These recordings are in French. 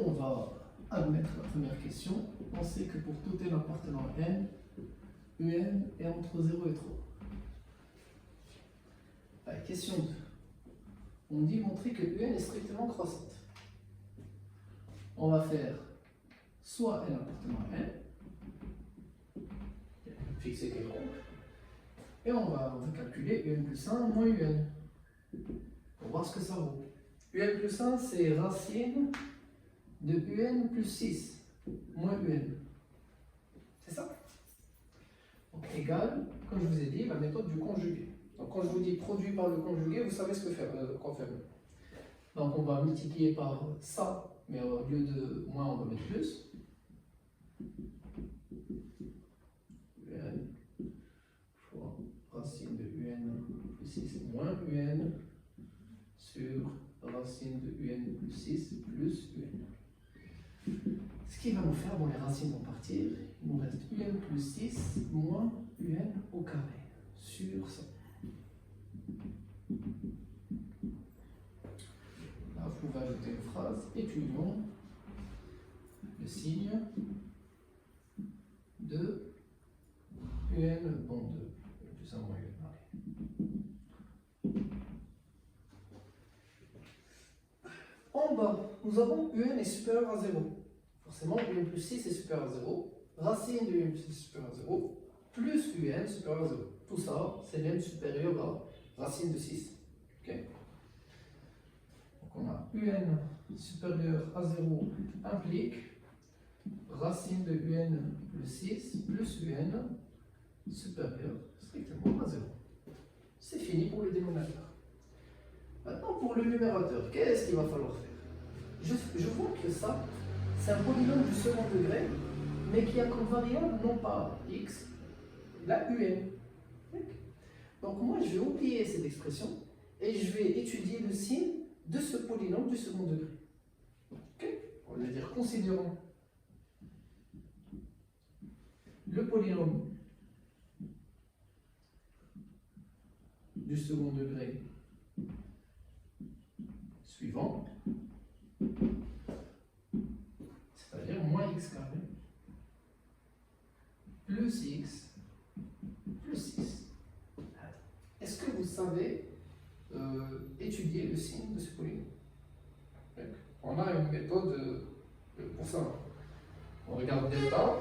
on va admettre la première question. On sait que pour tout n appartenant à n, un est entre 0 et 3. Allez, question 2. On dit montrer que un est strictement croissante. On va faire soit n appartenant à n, fixer quelconque, et on va calculer un plus 1 moins un, pour voir ce que ça vaut. Un plus 1, c'est racine de un plus 6 moins un. C'est ça? Donc égal, comme je vous ai dit, la méthode du conjugué. Donc quand je vous dis produit par le conjugué, vous savez ce que faire, quoi faire. Donc on va multiplier par ça, mais au lieu de moins, on va mettre plus. Un fois racine de un plus 6 moins un sur racine de un plus 6 plus un. Ce qui va nous faire, bon, les racines vont partir, il nous reste un plus 6 moins un au carré sur ça. Là, vous pouvez ajouter une phrase, étudions le signe de un, bon, de plus 1 moins un. En bas, nous avons un est supérieur à 0. Forcément, un plus 6 est supérieur à 0. Racine de un plus 6 est supérieur à 0. Plus un supérieur à 0. Tout ça, c'est n supérieur à racine de 6. Okay. Donc on a un supérieur à 0 implique racine de un plus 6 plus un supérieur strictement à 0. C'est fini pour le dénominateur. Maintenant, pour le numérateur, qu'est-ce qu'il va falloir faire? Je vois que ça, c'est un polynôme du second degré, mais qui a comme variable non pas x, la un. Donc moi, je vais oublier cette expression et je vais étudier le signe de ce polynôme du second degré. Okay. On va dire, considérons le polynôme du second degré suivant, c'est-à-dire moins x carré plus x plus 6. Est-ce que vous savez étudier le signe de ce polynôme? On a une méthode pour ça. On regarde delta.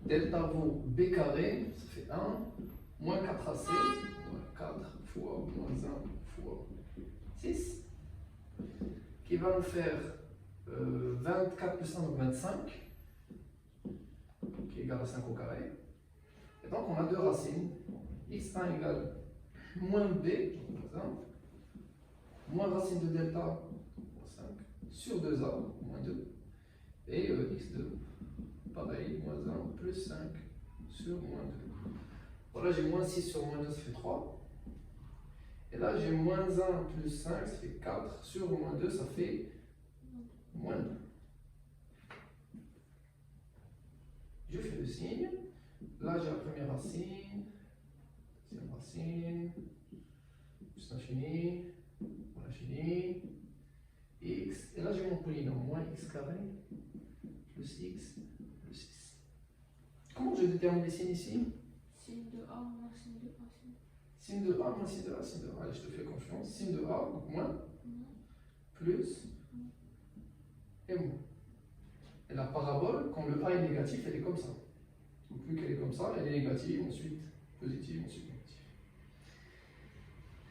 Delta vaut b carré, ça fait 1, moins 4ac, 4 fois moins 1 fois 6, qui va nous faire 24 plus 1, donc 25, qui est égal à 5 au carré. Et donc on a deux racines, x1 égale moins b, moins racine de delta, moins 5, sur 2a, moins 2, et x2, pareil, moins 1 plus 5 sur moins 2. Voilà, j'ai moins 6 sur moins 2, ça fait 3. Et là, j'ai moins 1 plus 5, ça fait 4. Sur moins 2, ça fait moins 2. Je fais le signe. Là, j'ai la première racine, deuxième racine, plus l'infini, moins l'infini, x. Et là, j'ai mon polynôme, moins x carré, plus x, plus 6. Comment je détermine les signes ici? Signe de A moins signe de A. Signe de A moins signe de A, signe de A. Allez, je te fais confiance. Signe de A, donc moins, plus, et moins. Et la parabole, quand le A est négatif, elle est comme ça. Donc, vu qu'elle est comme ça, elle est négative, ensuite positive, ensuite négative.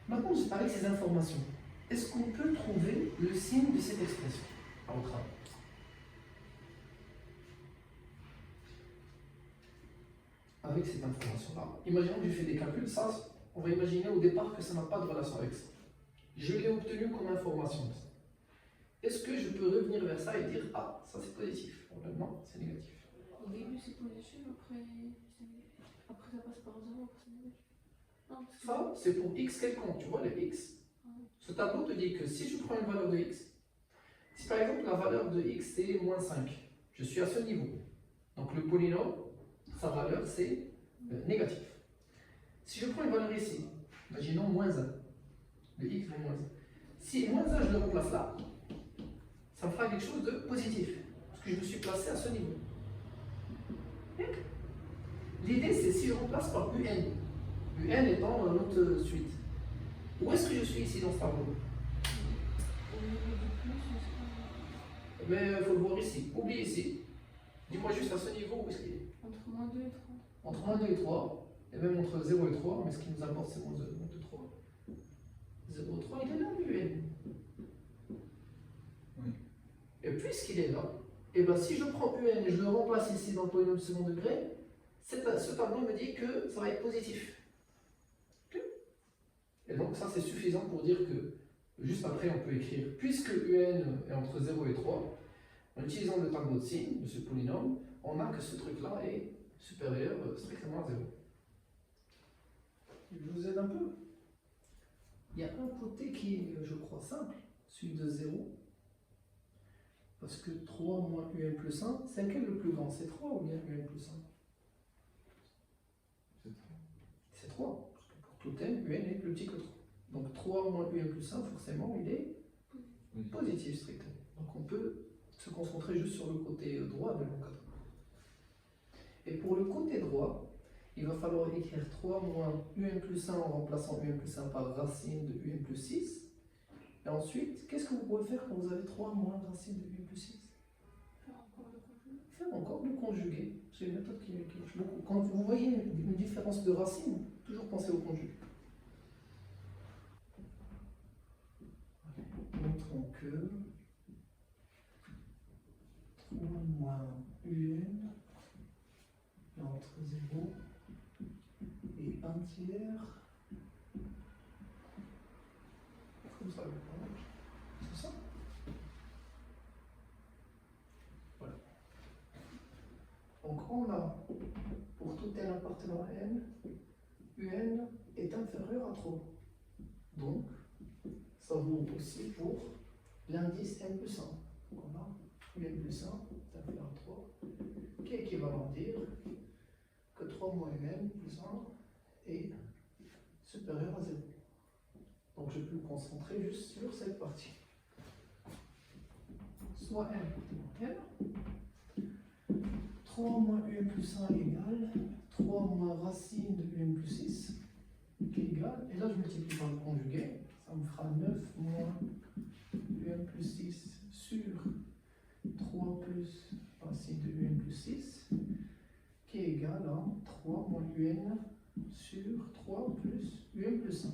Maintenant, je parle de ces informations. Est-ce qu'on peut trouver le signe de cette expression à votre avis? Avec cette information-là, imaginons que je fais des calculs, ça, on va imaginer au départ que ça n'a pas de relation avec ça. Je l'ai obtenu comme information. Est-ce que je peux revenir vers ça et dire, ah, ça c'est positif? Non, c'est négatif. Au début c'est positif, après ça passe par 0, après c'est négatif. Non, ça, c'est pour x quelconque, tu vois, le x. Ce tableau te dit que si je prends une valeur de x, si par exemple la valeur de x c'est moins 5, je suis à ce niveau. Donc le polynôme, sa valeur c'est négatif. Si je prends une valeur ici, imaginons moins 1, le x vaut moins 1. Si moins 1 je le remplace là, ça fera quelque chose de positif, parce que je me suis placé à ce niveau. L'idée, c'est si je remplace par UN, UN étant notre suite. Où est-ce que je suis ici dans ce tableau? Au niveau du plus, jusqu'à Mais il faut le voir ici. Oublie ici. Dis-moi juste à ce niveau où est-ce qu'il est. entre moins 2 et 3. Entre 1, 2 et 3, et même entre 0 et 3, mais ce qui nous importe, c'est moins 2, 3. 0, 3, il est là, UN. Oui. Et puisqu'il est là, et ben si je prends UN et je le remplace ici dans le polynôme second degré, ce tableau me dit que ça va être positif. Ok. Et donc ça c'est suffisant pour dire que, juste après on peut écrire, puisque UN est entre 0 et 3, en utilisant le tableau de signes de ce polynôme, on a que ce truc-là est supérieur strictement à 0. Je vous aide un peu. Il y a un côté qui est, je crois, simple, celui de 0. Parce que 3 moins UN plus 1, c'est lequel le plus grand? C'est 3 ou bien UN plus 1? C'est 3. Parce que pour tout n, UN est plus petit que 3. Donc 3 moins UN plus 1, forcément, il est positif strictement. Donc on peut se concentrer juste sur le côté droit de l'encadrement. Et pour le côté droit, il va falloir écrire 3 moins UN plus 1 en remplaçant UN plus 1 par racine de UN plus 6. Et ensuite, qu'est-ce que vous pouvez faire quand vous avez 3 moins racine de UN plus 6? Faire encore le conjugué. Faire encore le conjugué. C'est une méthode qui marche beaucoup. Quand vous voyez une différence de racine, toujours pensez au conjugué. Montrons que 3 moins UN entre 0 et 1 tiers. Comme ça, c'est ça. Voilà. Donc on a, pour tout n appartenant à n, UN est inférieur à 3. Donc, ça vaut aussi pour l'indice n plus 1. Donc on a UN plus 1 est inférieur à 3, qui est équivalent à dire que 3 moins UN plus 1 est supérieur à 0. Donc je peux me concentrer juste sur cette partie. Soit n appartenant à n. 3 moins un plus 1 égale 3 moins racine de un plus 6 qui est égal, et là je multiplie par le conjugué, ça me fera 9 moins un plus 6 sur 3 plus racine de un plus 6 qui est égal à 3 moins un sur 3 plus un plus 1.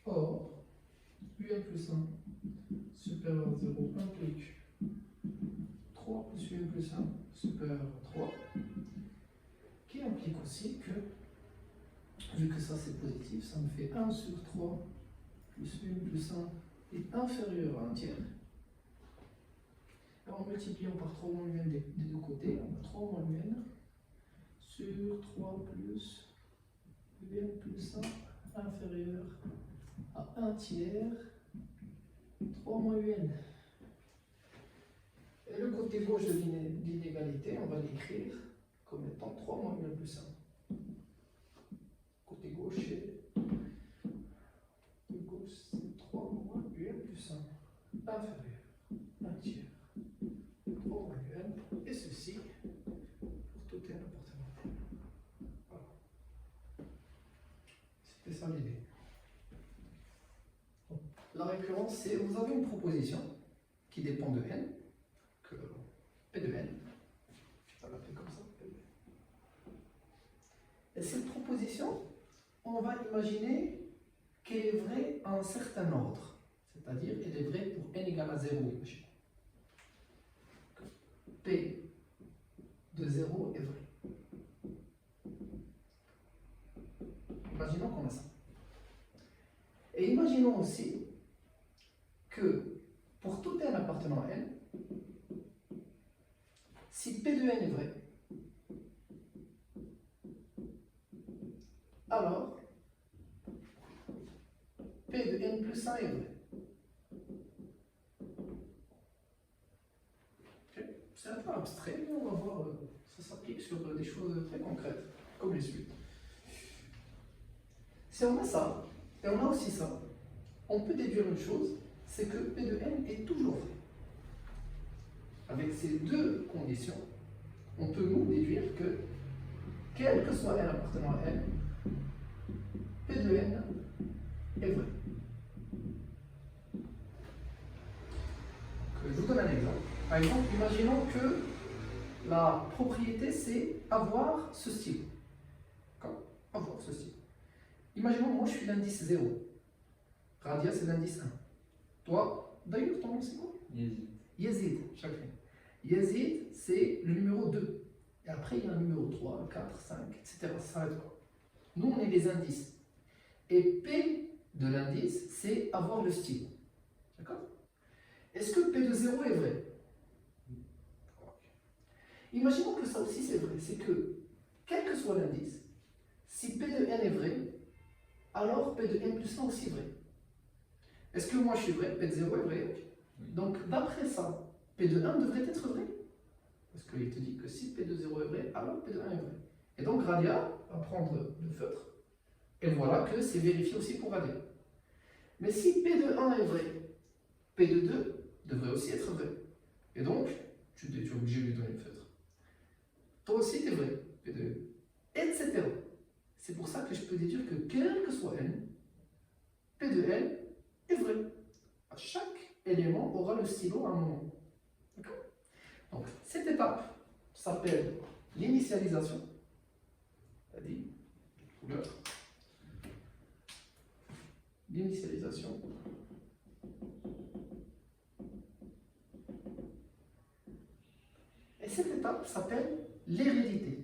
Or, un plus 1 supérieur à 0 implique 3 plus un plus 1 supérieur à 3, qui implique aussi que, vu que ça c'est positif, ça me fait 1 sur 3 plus 1 plus 1 est inférieur à 1 tiers. Et en multipliant par 3 moins un des deux côtés, on a 3 moins un sur 3 plus 1 plus 1 inférieur à 1 tiers 3 moins un. Et le côté gauche de l'inégalité, on va l'écrire comme étant 3 moins 1 plus 1. Côté gauche, c'est 3 moins 1 plus 1. Inférieur, 1 tiers, 3 moins 1. Et ceci, pour tout n appartenant à n. Voilà. C'était ça l'idée. La récurrence, c'est vous avez une proposition qui dépend de n. P de n, ça va faire comme ça, P de n. Et cette proposition, on va imaginer qu'elle est vraie à un certain ordre, c'est-à-dire elle est vraie pour n égale à 0, imaginons. P de 0 est vrai. Imaginons qu'on a ça. Et imaginons aussi que pour tout n appartenant à n, si P de n est vrai, alors P de n plus 1 est vrai. Okay. C'est un peu abstrait, mais on va voir, ça s'applique sur des choses très concrètes, comme les suites. Si on a ça, et on a aussi ça, on peut déduire une chose, c'est que P de n est toujours vrai. avec ces deux conditions, on peut nous déduire que, quel que soit n appartenant à n, P de n est vrai. Je vous donne un exemple. Par exemple, imaginons que la propriété, c'est avoir ce style. D'accord? Avoir ce style. Imaginons, moi, je suis l'indice 0. Radia, c'est l'indice 1. Toi, d'ailleurs, ton nom, c'est quoi? Yazid. Yazid, chacun. Yazid, c'est le numéro 2. Et après, il y a un numéro 3, 4, 5, etc. Ça s'arrête quoi? Nous, on est les indices. Et P de l'indice, c'est avoir le style. D'accord? Est-ce que P de 0 est vrai? Imaginons que ça aussi c'est vrai. C'est que, quel que soit l'indice, si P de n est vrai, alors P de n plus 1 aussi est vrai. Est-ce que moi je suis vrai? P de 0 est vrai. Donc, d'après ça, P de 1 devrait être vrai. Parce qu'il te dit que si P de 0 est vrai, alors P de 1 est vrai. Et donc, Radia va prendre le feutre. Et voilà que c'est vérifié aussi pour Radia. Mais si P de 1 est vrai, P de 2 devrait aussi être vrai. Et donc, tu es obligé de lui donner le feutre. Toi aussi, tu es vrai, P de 1, etc. C'est pour ça que je peux déduire que quel que soit n, P de n est vrai. Chaque élément aura le stylo à un moment. D'accord? Donc, cette étape s'appelle l'initialisation. C'est-à-dire, couleur. L'initialisation. Et cette étape s'appelle l'hérédité.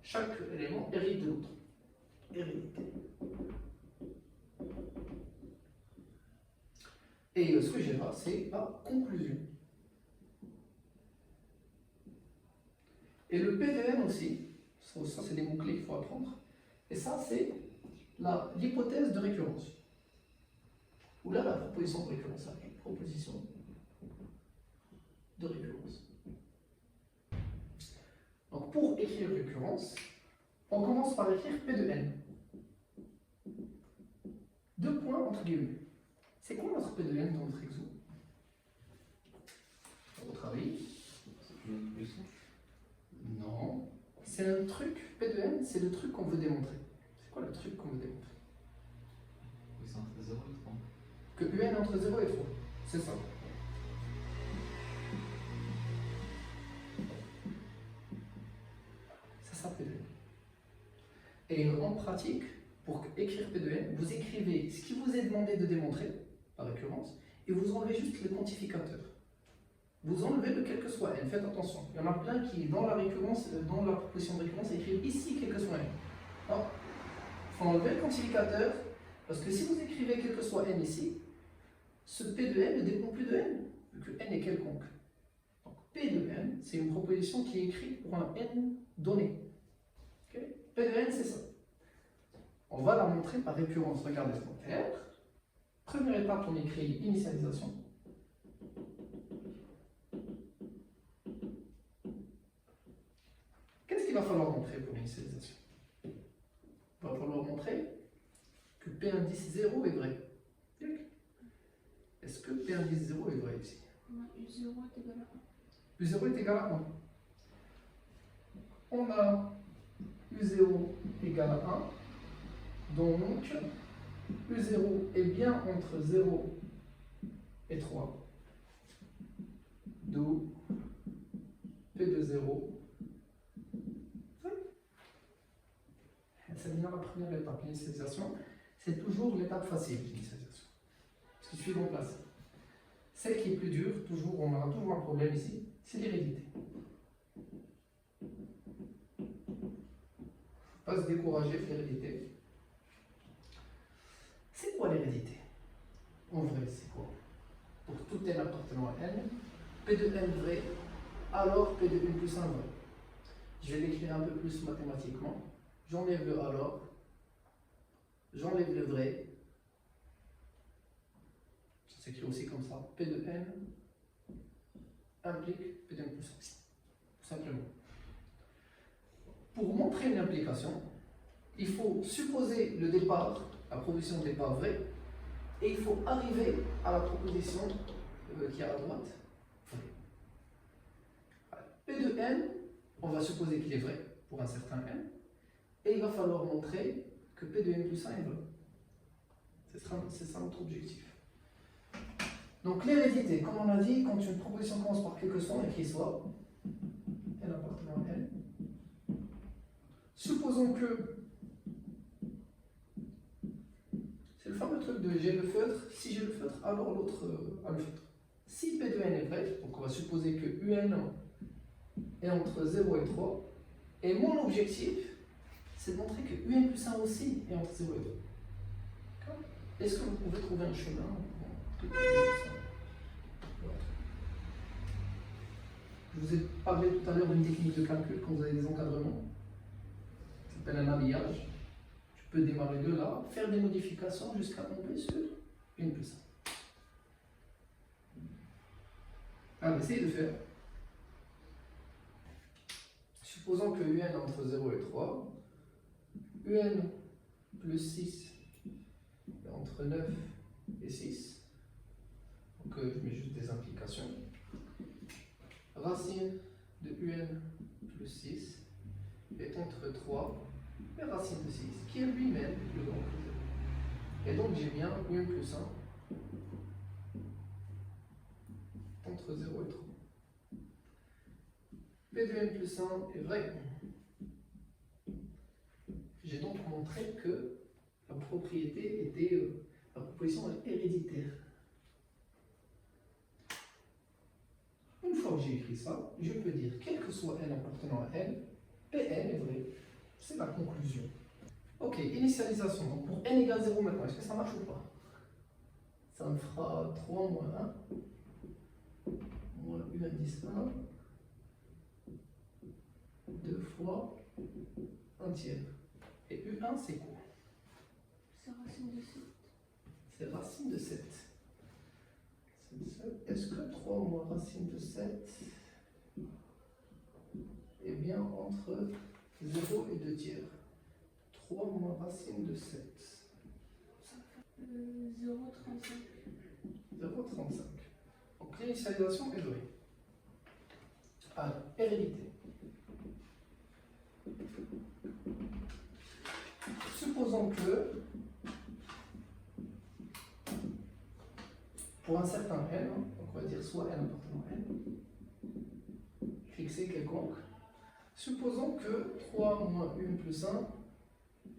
Chaque élément hérite de l'autre. Hérédité. Et ce que j'ai là, c'est la conclusion. Et le PDN aussi, ça c'est des mots-clés qu'il faut apprendre. Et ça, c'est l'hypothèse de récurrence. Ou là, la proposition de récurrence. Proposition de récurrence. Donc, pour écrire récurrence, on commence par écrire P de n. Deux points entre guillemets. C'est quoi notre P de n dans notre exo? À votre avis? Non. C'est un truc, P de n, c'est le truc qu'on veut démontrer. C'est quoi le truc qu'on veut démontrer? Oui, c'est entre 0 et 3. Que un est entre 0 et 3. C'est ça. C'est ça P de n. Et en pratique, pour écrire P de n, vous écrivez ce qui vous est demandé de démontrer, par récurrence, et vous enlevez juste le quantificateur. Vous enlevez le quel que soit n, faites attention. Il y en a plein qui, dans la récurrence, dans la proposition de récurrence, écrivent ici quel que soit n. Non. Il faut enlever le quantificateur, parce que si vous écrivez quel que soit n ici, ce P de n ne dépend plus de n, vu que n est quelconque. Donc P de n, c'est une proposition qui est écrite pour un n donné. Okay? P de n, c'est ça. On va la montrer par récurrence. Regardez ce qu'on va faire. Première étape, on écrit initialisation. Qu'est-ce qu'il va falloir montrer pour l'initialisation? Il va falloir montrer que P indice 0 est vrai. Est-ce que P indice 0 est vrai ici? U0 est égal à 1. U0 est égal à 1. On a U0 égale à 1. Donc, U0 est bien entre 0 et 3. D'où P de 0. C'est bien la première étape, l'initialisation. C'est toujours l'étape facile, l'initialisation. Ce qui suit en place. Celle qui est plus dure, toujours, on aura toujours un problème ici, c'est l'hérédité. Pas se décourager de l'hérédité. C'est quoi l'hérédité? En vrai, c'est quoi? Pour tout n appartenant à n, P de n vrai, alors P de n plus 1 vrai. Je vais l'écrire un peu plus mathématiquement. J'enlève le alors, j'enlève le vrai. Ça s'écrit aussi comme ça. P de n implique P de n plus 1. Tout simplement. Pour montrer une implication, il faut supposer le départ, la proposition de départ vraie, et il faut arriver à la proposition qui est à droite vraie. P de n, on va supposer qu'il est vrai pour un certain n, et il va falloir montrer que P de n plus 1 est vrai. C'est ça notre objectif. Donc l'hérédité, comme on a dit, quand une proposition commence par quelque chose, on écrit soit n appartenant à n. Supposons que c'est le fameux truc de j'ai le feutre, si j'ai le feutre, alors l'autre a le feutre. Si P de n est vrai, donc on va supposer que UN est entre 0 et 3, et mon objectif, c'est de montrer que UN plus 1 aussi est entre 0 et 3. Est-ce que vous pouvez trouver un chemin pour ça? Je vous ai parlé tout à l'heure d'une technique de calcul quand vous avez des encadrements. Ça s'appelle un habillage. Tu peux démarrer de là, faire des modifications jusqu'à tomber sur UN plus 1. Alors, essayez de faire. Supposons que UN est entre 0 et 3. UN plus 6 est entre 9 et 6. Donc, je mets juste des implications. Racine de UN plus 6 est entre 3 et racine de 6, qui est lui-même plus grand que 0. Et donc, j'ai bien UN plus 1 entre 0 et 3. P de n plus 1 est vrai. J'ai donc montré que la propriété était, la proposition est héréditaire. Une fois que j'ai écrit ça, je peux dire, quel que soit n appartenant à n, Pn est vrai. C'est la conclusion. Ok, initialisation. Donc pour n égale 0 maintenant, est-ce que ça marche ou pas? Ça me fera 3 moins 1. Moins u indice 1. 2 fois 1 tiers. Et U1, c'est quoi? C'est racine de 7. C'est racine de 7. Est-ce que 3 moins racine de 7 est bien entre 0 et 2 tiers? 3 moins racine de 7. 0,35. 0,35. Donc l'initialisation est vraie. Alors, hérédité. Supposons que, pour un certain n, donc on va dire soit n appartenant à n, fixé quelconque, supposons que 3 moins 1 plus 1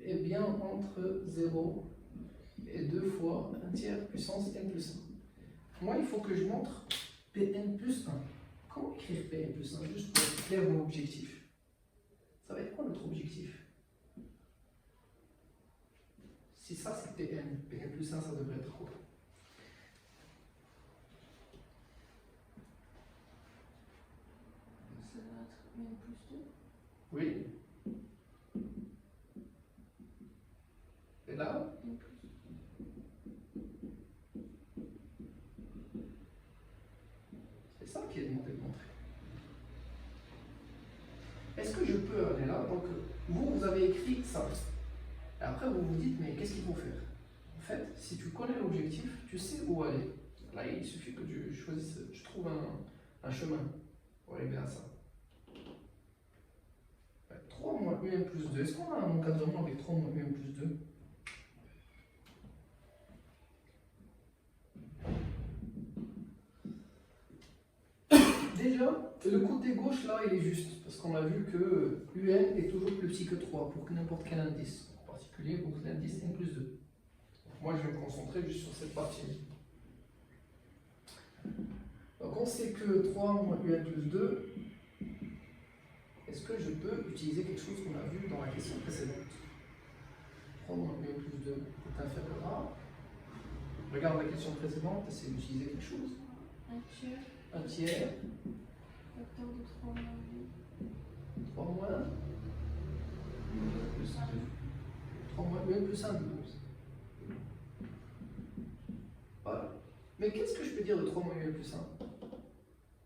est bien entre 0 et 2 fois 1 tiers puissance n plus 1. Moi, il faut que je montre Pn plus 1. Comment écrire Pn plus 1, juste pour être clair mon objectif? Ça va être quoi notre objectif? Si ça c'est Pn, Pn plus 1, ça devrait être quoi? Ça va être n plus 2. Oui. Et là? N plus 2. C'est ça qui est demandé de montrer. Est-ce que je peux aller là? Donc, vous avez écrit ça. Et après, vous vous dites, mais qu'est-ce qu'il faut faire? En fait, si tu connais l'objectif, tu sais où aller. Là, il suffit que tu choisisses, tu trouves un chemin pour arriver à ça. 3 moins un plus 2. Est-ce qu'on a un encadrement avec 3 moins un plus 2? Déjà, le côté gauche là, il est juste, parce qu'on a vu que UN est toujours plus petit que 3 pour n'importe quel indice, en particulier pour l'indice n plus 2. Moi, je vais me concentrer juste sur cette partie. Donc, on sait que 3 moins UN plus 2, est-ce que je peux utiliser quelque chose qu'on a vu dans la question précédente? 3 moins UN plus 2 est inférieur à... Regarde la question précédente, essaie d'utiliser quelque chose. 1 tiers. 1 tiers. Facteur de 3 moins 3 moins Plus 2. 3 moins 1 plus 1, 12. Voilà. Mais qu'est-ce que je peux dire de 3 moins 1 plus 1?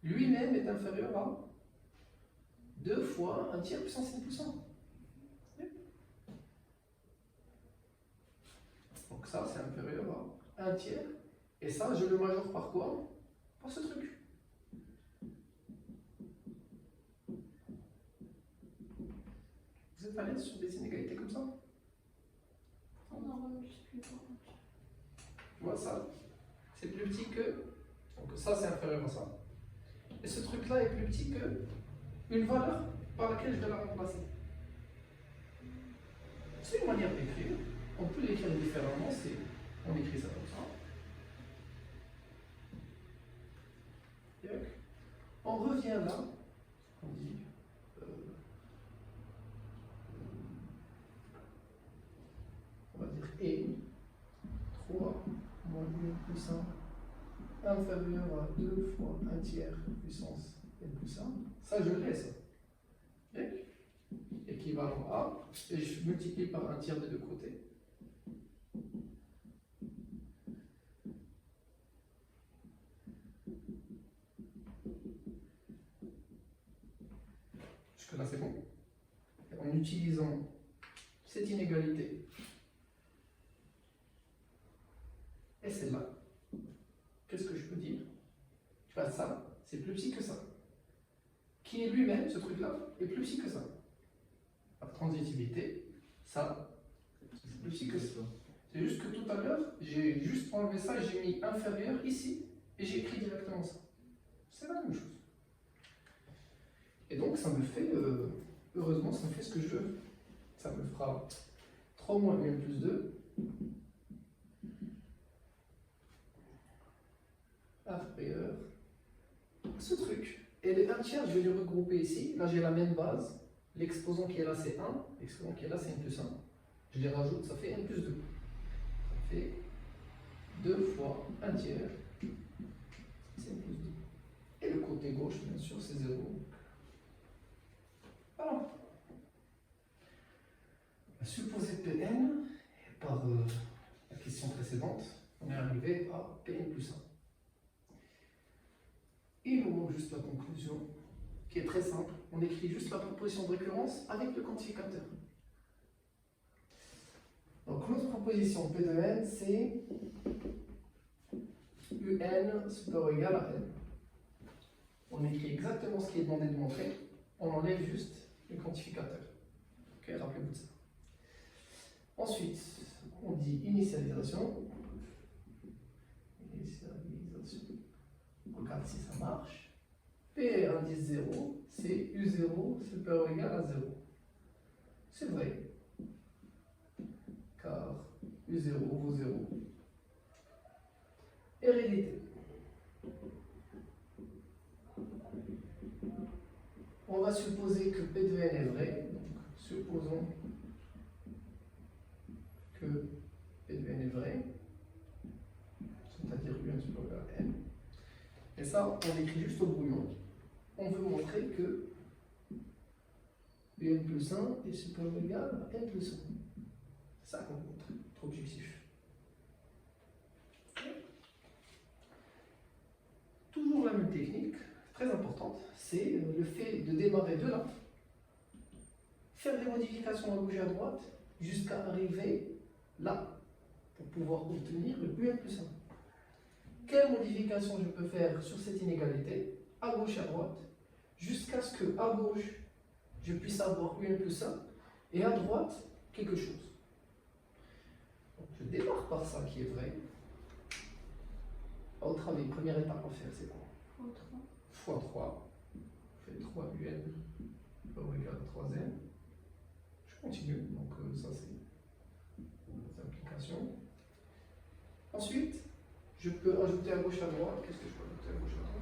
Lui-même est inférieur à 2 fois 1 tiers puissance n plus 1. Donc ça, c'est inférieur à 1 tiers. Et ça, je le majeure par quoi? Par ce truc. Vous êtes à l'aise sur des inégalités comme ça? On en remultiplie par un. Tu vois ça? C'est plus petit que. Donc ça c'est inférieur à ça. Et ce truc-là est plus petit que une valeur par laquelle je vais la remplacer. C'est une manière d'écrire. On peut l'écrire différemment, on écrit ça comme ça. Yuck. On revient là, on dit on va dire et 3 moins 1 plus 1 inférieur à 2 fois 1 tiers puissance n plus 1. Ça, je laisse. Équivalent à, et je multiplie par 1 tiers des deux côtés. Jusque-là, c'est bon. Et en utilisant cette inégalité et celle-là, qu'est-ce que je peux dire? Tu vois, ça, c'est plus petit que ça. Qui est lui-même, ce truc-là, est plus petit que ça. Par transitivité, ça, c'est plus petit que ça. C'est juste que tout à l'heure, j'ai juste enlevé ça, j'ai mis inférieur ici, et j'ai écrit directement ça. C'est la même chose. Et donc, ça me fait, heureusement, ça me fait ce que je veux. Ça me fera 3 moins 1 plus 2. Inférieur. Ce truc. Et les 1 tiers, je vais les regrouper ici. Là, j'ai la même base. L'exposant qui est là, c'est 1. L'exposant qui est là, c'est n plus 1. Je les rajoute, ça fait n plus 2. Ça fait 2 fois 1 tiers. C'est n plus 2. Et le côté gauche, bien sûr, c'est 0. Voilà. Supposé Pn, par la question précédente, on est arrivé à Pn plus 1. Et il nous manque juste la conclusion, qui est très simple. On écrit juste la proposition de récurrence avec le quantificateur. Donc notre proposition P de n, c'est un supérieur ou égal à n. On écrit exactement ce qui est demandé de montrer, on enlève juste le quantificateur. Ok, rappelez-vous de ça. Ensuite, on dit initialisation. On regarde si ça marche. P indice 0, c'est U0 supérieur ou égal à 0. C'est vrai. Car U0 vaut 0. Hérédité. On va supposer que P de n est vrai. Donc, supposons que P de n est vrai. C'est-à-dire U1 supérieur ou égal à n. Et ça, on l'écrit juste au brouillon. On veut montrer que n plus 1 est supérieur ou égal à n plus 1. C'est ça qu'on veut montrer, notre objectif. Toujours la même technique, très importante, c'est le fait de démarrer de là, faire des modifications à gauche et à droite, jusqu'à arriver là, pour pouvoir obtenir le un plus 1. Quelle modification je peux faire sur cette inégalité, à gauche et à droite, jusqu'à ce que à gauche, je puisse avoir un plus 1, et à droite, quelque chose. Donc, je démarre par ça qui est vrai. À votre avis, première étape à faire, c'est quoi? Fois 3. On fait 3 un égale à 3n. Je continue, donc ça c'est les applications. Ensuite, je peux ajouter à gauche à droite. Qu'est-ce que je peux ajouter à gauche à droite?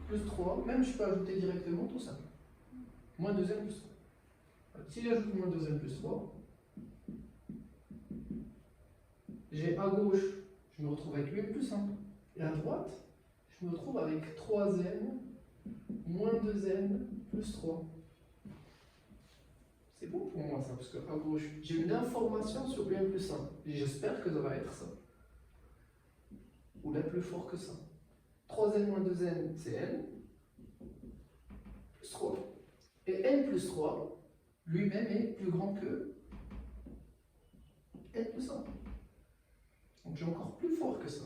Plus 3. Même je peux ajouter directement tout ça. Moins 2n plus 3. Si j'ajoute moins 2n plus 3, j'ai à gauche, je me retrouve avec 8 plus 1. Et à droite, je me retrouve avec 3n moins 2n plus 3. C'est bon pour moi ça, parce qu'à gauche, j'ai une information sur un plus 1. Et j'espère que ça va être ça. Ou là plus fort que ça. 3n moins 2n, c'est n. Plus 3. Et n plus 3, lui-même est plus grand que n plus 1. Donc j'ai encore plus fort que ça.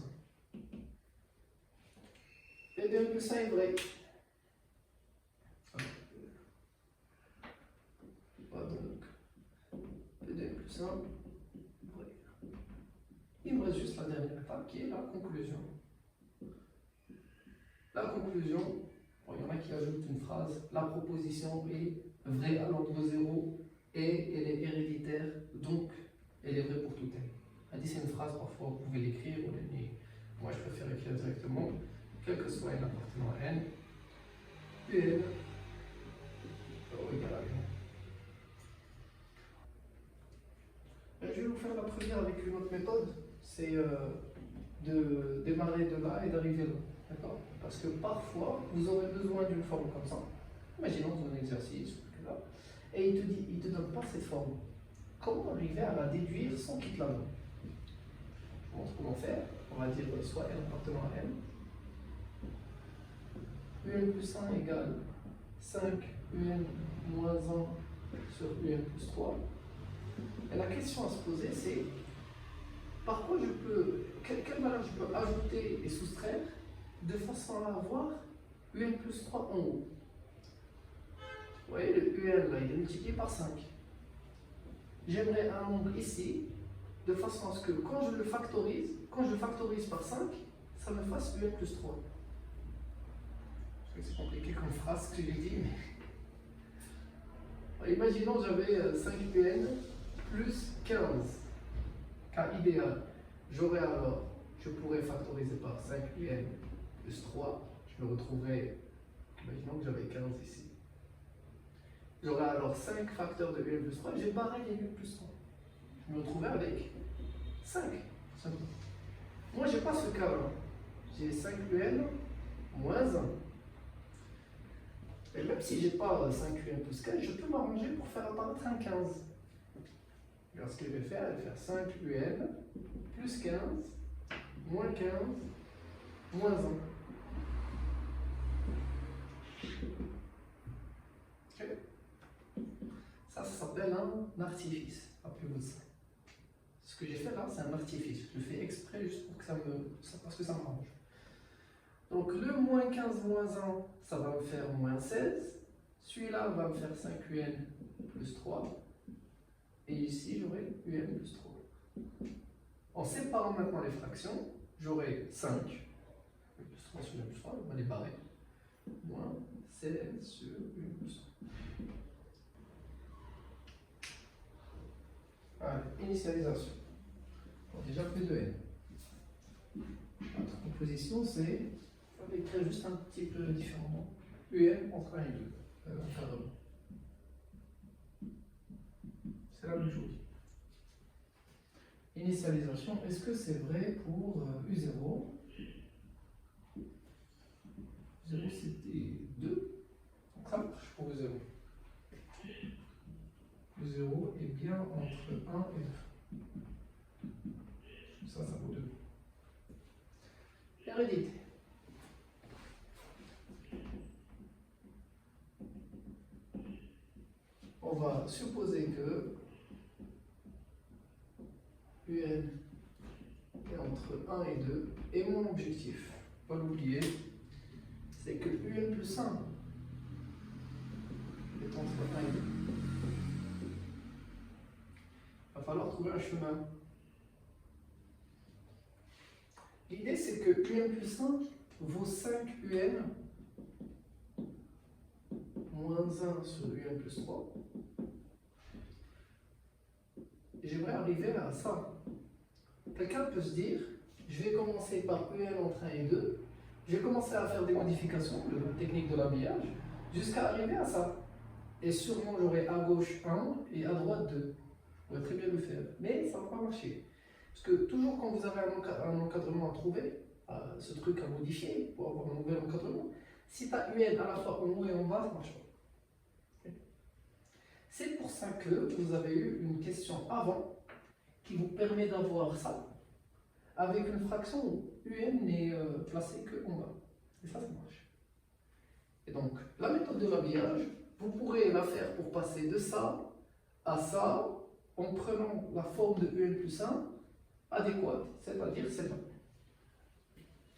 Et n plus 1 est vrai. plus 1 vrai. Il me reste juste la dernière étape qui est la conclusion. La conclusion, bon, il y en a qui ajoutent une phrase, la proposition est vraie à l'ordre 0 et elle est héréditaire, donc elle est vraie pour tout n. Elle dit c'est une phrase, parfois vous pouvez l'écrire, mais moi je préfère écrire directement, quel que soit n appartenant à n, un égale à n. Je vais vous faire la première avec une autre méthode, c'est de démarrer de là et d'arriver là. D'accord? Parce que parfois, vous aurez besoin d'une forme comme ça. Imaginons dans un exercice, là, et il ne te donne pas cette forme. Comment arriver à la déduire sans qu'il te la donne? Je vous montre comment faire. On va dire soit n appartenant à n. Un plus 1 égale 5 un moins 1 sur un plus 3. Et la question à se poser, c'est par quoi quelle valeur je peux ajouter et soustraire de façon à avoir un plus 3 en haut. Vous voyez, le un là, il est multiplié par 5. J'aimerais un nombre ici, de façon à ce que quand je factorise par 5, ça me fasse un plus 3. Je sais que c'est compliqué comme phrase que j'ai dit, mais... Imaginons que j'avais 5un plus 15, cas idéal. J'aurais alors, je pourrais factoriser par 5un plus 3, je me retrouverais, imaginons que j'avais 15 ici. J'aurais alors 5 facteurs de un plus 3, j'ai barré les un plus 3. Je me retrouvais avec 5. Moi, je n'ai pas ce cas-là. J'ai 5un moins 1. Et même si je n'ai pas 5un plus 15, je peux m'arranger pour faire apparaître un 15. Alors, ce que je vais faire, je vais faire 5un plus 15 moins 15 moins 1. Okay. Ça s'appelle un artifice. Appelez-vous ça. Ce que j'ai fait là, c'est un artifice. Je le fais exprès juste pour que parce que ça m'arrange. Donc le moins 15 moins 1, ça va me faire moins 16. Celui-là va me faire 5un plus 3. Et ici, j'aurai un plus 3. En séparant maintenant les fractions, j'aurai 5. Plus 3 sur 1 plus 3, on va les barrer. Moins 16 sur 1 plus 3. Allez, initialisation. Bon, déjà plus de n. Notre composition, c'est, on va écrire juste un petit peu différemment. Un entre 1 et 2. C'est la même chose. Initialisation, est-ce que c'est vrai pour U0? U0 c'était 2. Donc ça marche pour U0. U0 est bien entre 1 et 2. Ça vaut 2. Hérédité. On va supposer que un est entre 1 et 2 et mon objectif, pas l'oublier, c'est que un plus 1 est entre 1 et 2. Il va falloir trouver un chemin. L'idée c'est que un plus 1 vaut 5un moins 1 sur un plus 3. J'aimerais arriver à ça. Quelqu'un peut se dire, je vais commencer par un entre 1 et 2, je vais commencer à faire des modifications, la technique de l'habillage, jusqu'à arriver à ça. Et sûrement j'aurai à gauche 1 et à droite 2. On va très bien le faire, mais ça ne va pas marcher. Parce que toujours quand vous avez un encadrement à trouver, ce truc à modifier pour avoir un nouvel encadrement, si tu as un à la fois en haut et en bas, ça ne marche pas. C'est pour ça que vous avez eu une question avant qui vous permet d'avoir ça avec une fraction où un n'est placé que en bas. Et ça marche. Et donc, la méthode de l'habillage, vous pourrez la faire pour passer de ça à ça en prenant la forme de un plus 1 adéquate, c'est-à-dire celle-là.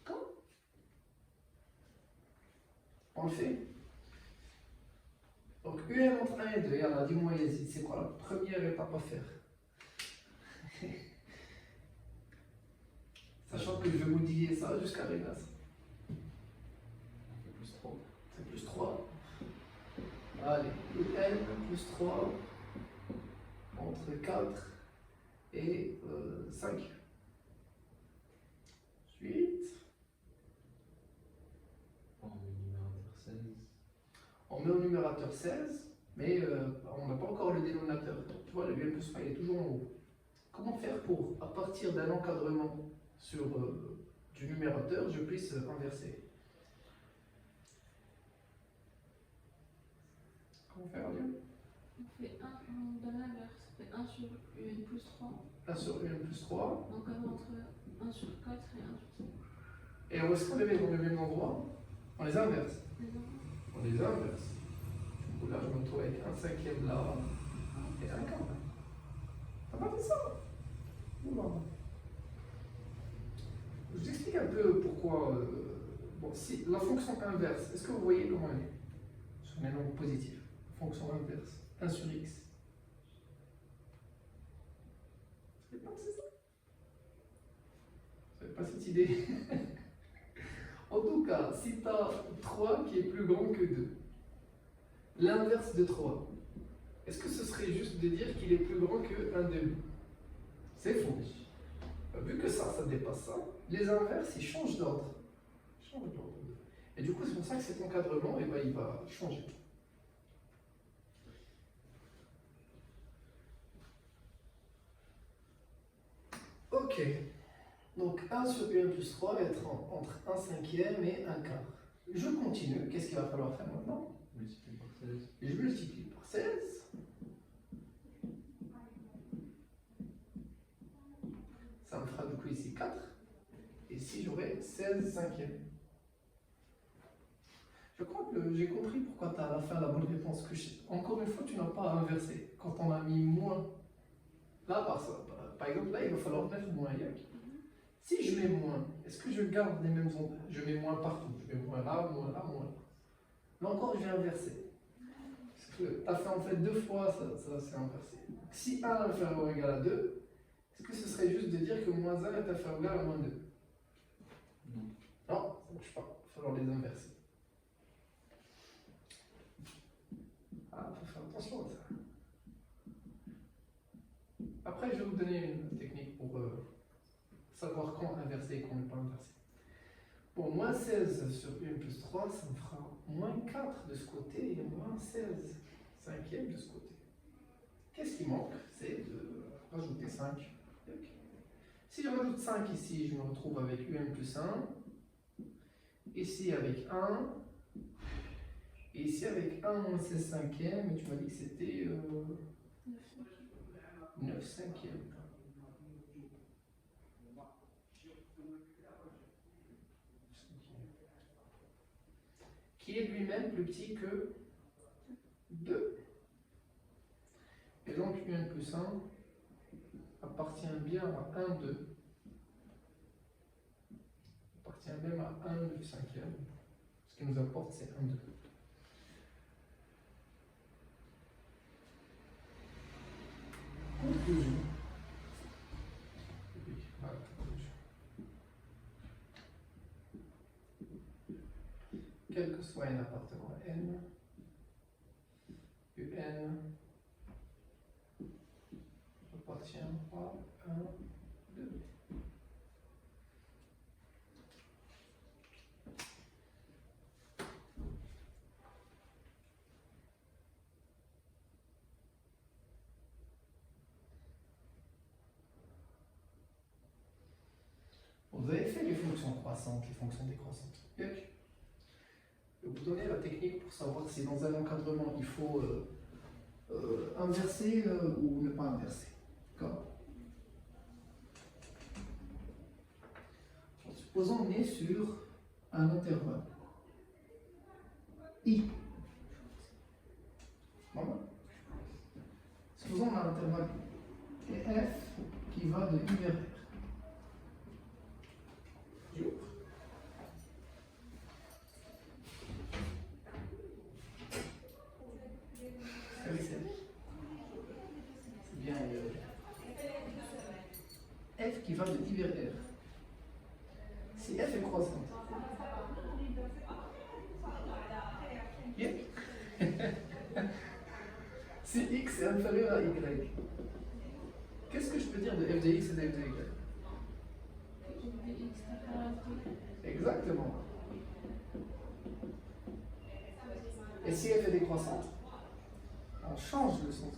D'accord? On le fait. Donc, un entre 1 et 2, dis-moi Yazid, c'est quoi la première étape à faire? Sachant que je vais modifier ça jusqu'à arriver à ça. On fait plus 3. C'est plus 3. Allez, n plus 3 entre 4 et 5. Ensuite, On met numérateur 16. on met au numérateur 16, mais on n'a pas encore le dénominateur. Tu vois, le un plus 3 il est toujours en haut. Comment faire pour, à partir d'un encadrement sur du numérateur, je puisse inverser? Comment faire, Léo? On fait 1, on donne l'inverse. On fait 1 sur UN plus 3. 1 sur 1 plus 3. Donc entre 1 sur 4 et 1 sur 5. Et où est-ce qu'on les met dans le même endroit? On les inverse. On les inverse. Du coup, là, je me retrouve avec un cinquième là et un quart là. T'as pas fait ça? Oula. Je vous explique un peu pourquoi. Bon, si la fonction inverse, est-ce que vous voyez comment elle est? Sur les nombres positifs. Fonction inverse. 1 sur x. Vous savez pas que c'est ça? Vous n'avez pas cette idée? En tout cas, si tu as 3 qui est plus grand que 2, l'inverse de 3, est-ce que ce serait juste de dire qu'il est plus grand que 1 demi? C'est faux. Vu que ça dépasse ça, les inverses, ils changent d'ordre. Et du coup, c'est pour ça que cet encadrement, eh ben, il va changer. Ok. Donc 1 sur un plus 3 va être entre 1 cinquième et 1 quart. Je continue. Qu'est-ce qu'il va falloir faire maintenant? Multiplié par 16. Et je multiplie par 16. Ça me fera du coup ici 4. Et ici j'aurai 16 cinquièmes. Je crois que j'ai compris pourquoi tu as à la fin la bonne réponse. Encore une fois, tu n'as pas à inverser. Quand on a mis moins, là par exemple, là il va falloir mettre moins. Si je mets moins, est-ce que je garde les mêmes ondes? Je mets moins partout. Je mets moins là, moins là, moins là. Là encore, je vais inverser. Parce que tu as fait en fait 2 fois, ça s'est inversé. Donc, si 1 est inférieur ou égal à 2, est-ce que ce serait juste de dire que moins 1 est inférieur ou égal à moins 2? Non. Non, ça ne marche pas. Il va falloir les inverser. Ah, il faut faire attention à ça. Après, je vais vous donner une technique pour savoir quand inverser et quand ne pas inverser. Bon, moins 16 sur 1 plus 3, ça me fera moins 4 de ce côté et moins 16 cinquième de ce côté. Qu'est-ce qui manque? C'est de rajouter 5. Si je rajoute 5 ici, je me retrouve avec un plus 1. Ici avec 1. Et ici avec 1 moins 16 cinquième, et tu m'as dit que c'était 9 cinquièmes. Qui est lui-même plus petit que 2. Et donc 1 plus 1 appartient bien à 1, 2. Appartient même à 1 du cinquième. Ce qui nous apporte, c'est 1, 2. Conclusion. Voilà, conclusion. Quel que soit un appartement n, un appartient à 1, 2. Vous avez fait les fonctions croissantes, les fonctions décroissantes. Je vais vous donner la technique pour savoir si dans un encadrement il faut inverser ou ne pas inverser. D'accord? Supposons qu'on est sur un intervalle I. Voilà. Supposons qu'on a un intervalle I et F qui va de I vers R. C'est bien F qui va de I vers R. décroissante. Yeah. Si x est inférieur à y, qu'est-ce que je peux dire de f de x et de f de y? dx inférieur à f de y. Exactement. Et si f est décroissante, on change le sens.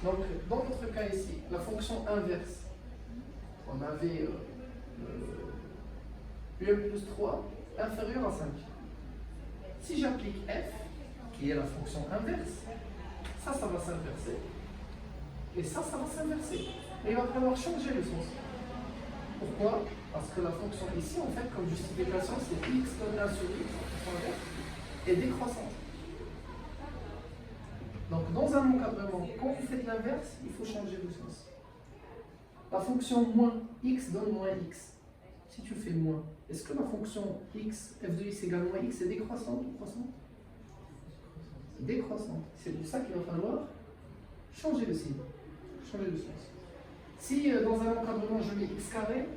Donc, dans notre cas ici, la fonction inverse, on avait un plus 3 inférieur à 5. Si j'applique f, qui est la fonction inverse, ça va s'inverser. Et ça va s'inverser. Et il va falloir changer le sens. Pourquoi? Parce que la fonction ici, en fait, comme justification, c'est x donne 1 sur x, est décroissante. Donc, dans un encadrement, quand vous faites l'inverse, il faut changer le sens. La fonction moins x donne moins x. Si tu fais moins, est-ce que la fonction x, f de x égale moins x est décroissante ou croissante? Décroissante. C'est pour ça qu'il va falloir changer le signe, changer le sens. Si dans un encadrement je mets x carré,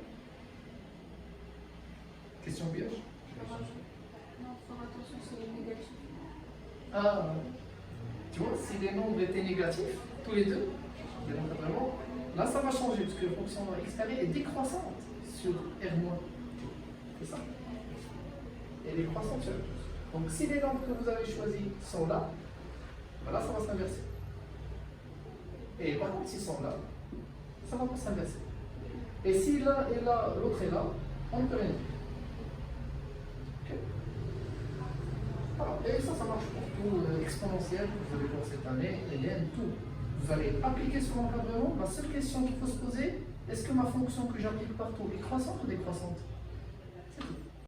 question piège. Non, faut faire attention, c'est négatif. Ah, tu vois, si les nombres étaient négatifs, tous les deux, les encadrements, là ça va changer, parce que la fonction x carré est décroissante sur R-. C'est ça. Et elle est croissante sur R. Donc si les nombres que vous avez choisis sont là, ben là ça va s'inverser. Et par contre, s'ils sont là, ça va pas s'inverser. Et si l'un est là, l'autre est là, on ne peut rien dire. Ok. Voilà. Et ça marche pour tout exponentiel que vous allez voir cette année, ln, tout. Vous allez appliquer sur l'encadrement. La seule question qu'il faut se poser, est-ce que ma fonction que j'applique partout est croissante ou décroissante?